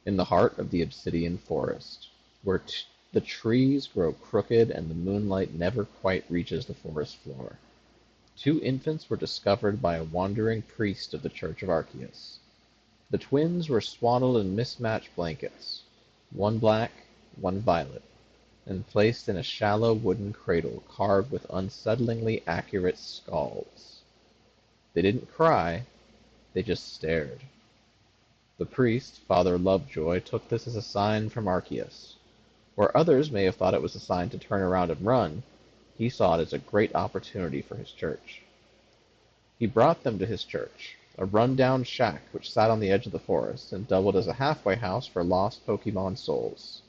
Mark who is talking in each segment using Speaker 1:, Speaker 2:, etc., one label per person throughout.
Speaker 1: in the heart of the obsidian forest, where the trees grow crooked and the moonlight never quite reaches the forest floor. Two infants were discovered by a wandering priest of the Church of Arceus. The twins were swaddled in mismatched blankets, one black, one violet, and placed in a shallow wooden cradle carved with unsettlingly accurate skulls. They didn't cry, they just stared. The priest, Father Lovejoy, took this as a sign from Arceus. Where others may have thought it was a sign to turn around and run, he saw it as a great opportunity for his church. He brought them to his church, a run-down shack which sat on the edge of the forest and doubled as a halfway house for lost Pokemon souls.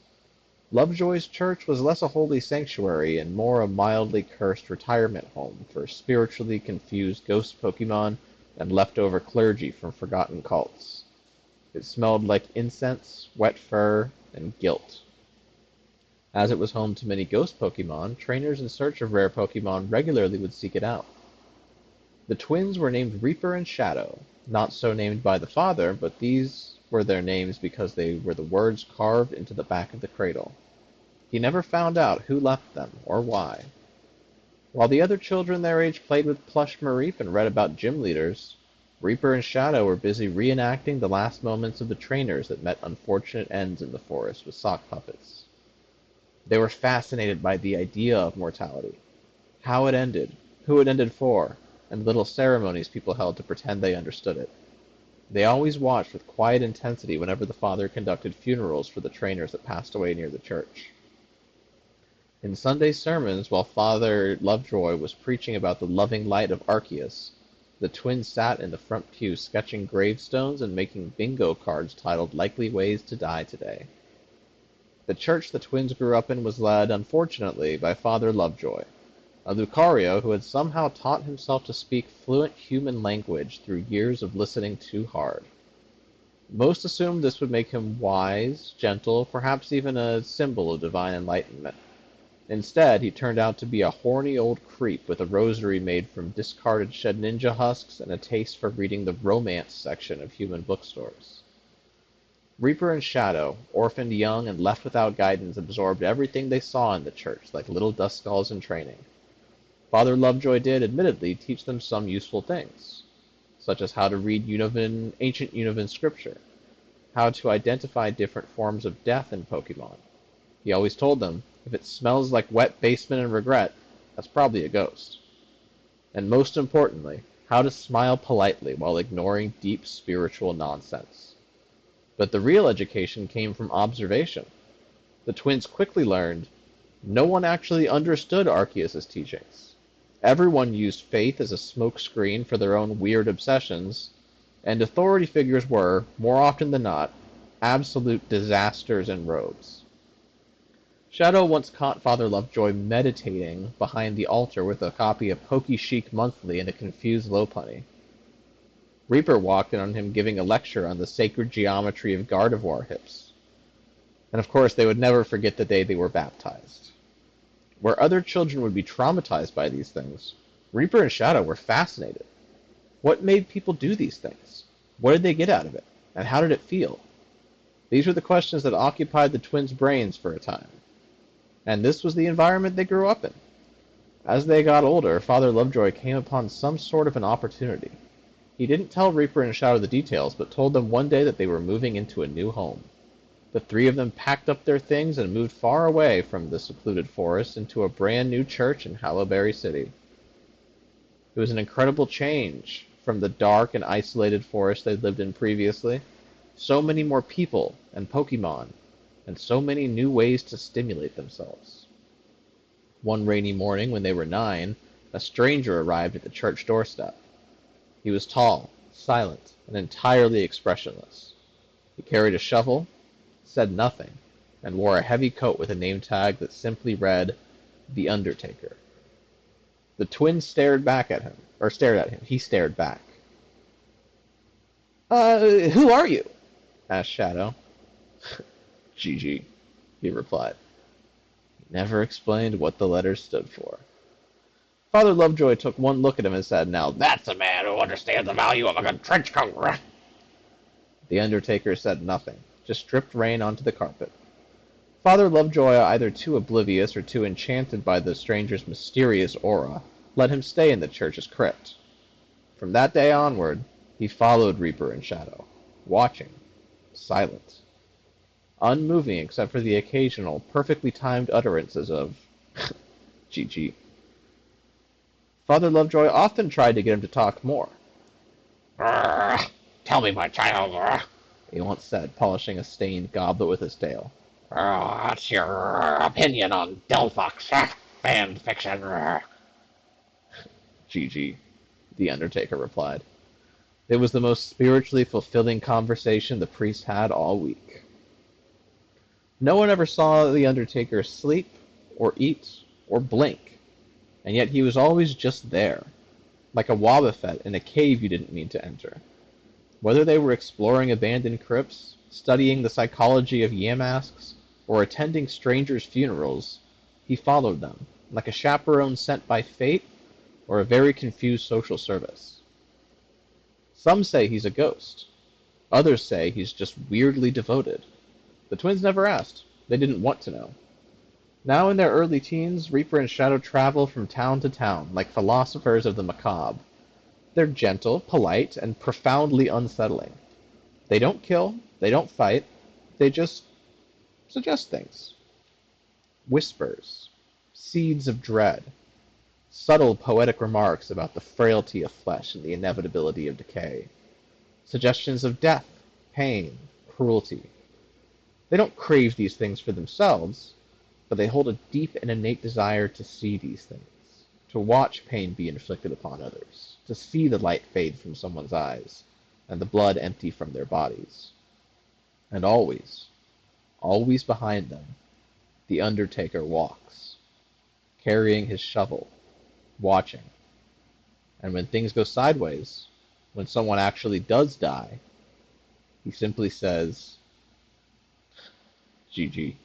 Speaker 1: Lovejoy's church was less a holy sanctuary and more a mildly cursed retirement home for spiritually confused ghost Pokemon and leftover clergy from forgotten cults. It smelled like incense, wet fur, and guilt. As it was home to many ghost Pokemon, trainers in search of rare Pokemon regularly would seek it out. The twins were named Reaper and Shadow, not so named by the father, but these were their names because they were the words carved into the back of the cradle. He never found out who left them or why. While the other children their age played with plush Mareep and read about gym leaders, Reaper and Shadow were busy reenacting the last moments of the trainers that met unfortunate ends in the forest with sock puppets. They were fascinated by the idea of mortality, how it ended, who it ended for, and the little ceremonies people held to pretend they understood it. They always watched with quiet intensity whenever the father conducted funerals for the trainers that passed away near the church. In Sunday sermons, while Father Lovejoy was preaching about the loving light of Arceus, the twins sat in the front pew sketching gravestones and making bingo cards titled Likely Ways to Die Today. The church the twins grew up in was led, unfortunately, by Father Lovejoy, a Lucario who had somehow taught himself to speak fluent human language through years of listening too hard. Most assumed this would make him wise, gentle, perhaps even a symbol of divine enlightenment. Instead, he turned out to be a horny old creep with a rosary made from discarded shed ninja husks and a taste for reading the romance section of human bookstores. Reaper and Shadow, orphaned young and left without guidance, absorbed everything they saw in the church like little dustskulls in training. Father Lovejoy did, admittedly, teach them some useful things, such as how to read ancient Univin scripture, how to identify different forms of death in Pokemon. He always told them, if it smells like wet basement and regret, that's probably a ghost. And most importantly, how to smile politely while ignoring deep spiritual nonsense. But the real education came from observation. The twins quickly learned no one actually understood Arceus' teachings. Everyone used faith as a smokescreen for their own weird obsessions, and authority figures were, more often than not, absolute disasters in robes. Shadow once caught Father Lovejoy meditating behind the altar with a copy of Poke Chic Monthly and a confused Lopunny. Reaper walked in on him giving a lecture on the sacred geometry of Gardevoir hips. And of course, they would never forget the day they were baptized. Where other children would be traumatized by these things, Reaper and Shadow were fascinated. What made people do these things? What did they get out of it? And how did it feel? These were the questions that occupied the twins' brains for a time. And this was the environment they grew up in. As they got older, Father Lovejoy came upon some sort of an opportunity. He didn't tell Reaper and Shadow the details, but told them one day that they were moving into a new home. The three of them packed up their things and moved far away from the secluded forest into a brand new church in Hallowberry City. It was an incredible change from the dark and isolated forest they'd lived in previously. So many more people and Pokemon, and so many new ways to stimulate themselves. One rainy morning when they were 9, a stranger arrived at the church doorstep. He was tall, silent, and entirely expressionless. He carried a shovel, said nothing, and wore a heavy coat with a name tag that simply read, The Undertaker. The twins stared at him. He stared back. Who are you? Asked Shadow. GG, he replied. He never explained what the letters stood for. Father Lovejoy took one look at him and said, Now that's a man who understands the value of a good trench coat. The Undertaker said nothing, just dripped rain onto the carpet. Father Lovejoy, either too oblivious or too enchanted by the stranger's mysterious aura, let him stay in the church's crypt. From that day onward, he followed Reaper in shadow, watching, silent, unmoving except for the occasional, perfectly timed utterances of GG. Father Lovejoy often tried to get him to talk more.
Speaker 2: Tell me, my child,
Speaker 1: He once said, polishing a stained goblet with his tail.
Speaker 2: what's your opinion on Delphox fan fiction?
Speaker 1: GG, the Undertaker replied. It was the most spiritually fulfilling conversation the priest had all week. No one ever saw the Undertaker sleep, or eat, or blink, and yet he was always just there, like a Wobbuffet in a cave you didn't mean to enter. Whether they were exploring abandoned crypts, studying the psychology of Yamasks, or attending strangers' funerals, he followed them, like a chaperone sent by fate or a very confused social service. Some say he's a ghost. Others say he's just weirdly devoted. The twins never asked. They didn't want to know. Now in their early teens, Reaper and Shadow travel from town to town, like philosophers of the macabre. They're gentle, polite, and profoundly unsettling. They don't kill, they don't fight, they just suggest things. Whispers, seeds of dread, subtle poetic remarks about the frailty of flesh and the inevitability of decay. Suggestions of death, pain, cruelty. They don't crave these things for themselves, but they hold a deep and innate desire to see these things, to watch pain be inflicted upon others, to see the light fade from someone's eyes, and the blood empty from their bodies. And always, always behind them, the Undertaker walks, carrying his shovel, watching. And when things go sideways, when someone actually does die, he simply says, GG.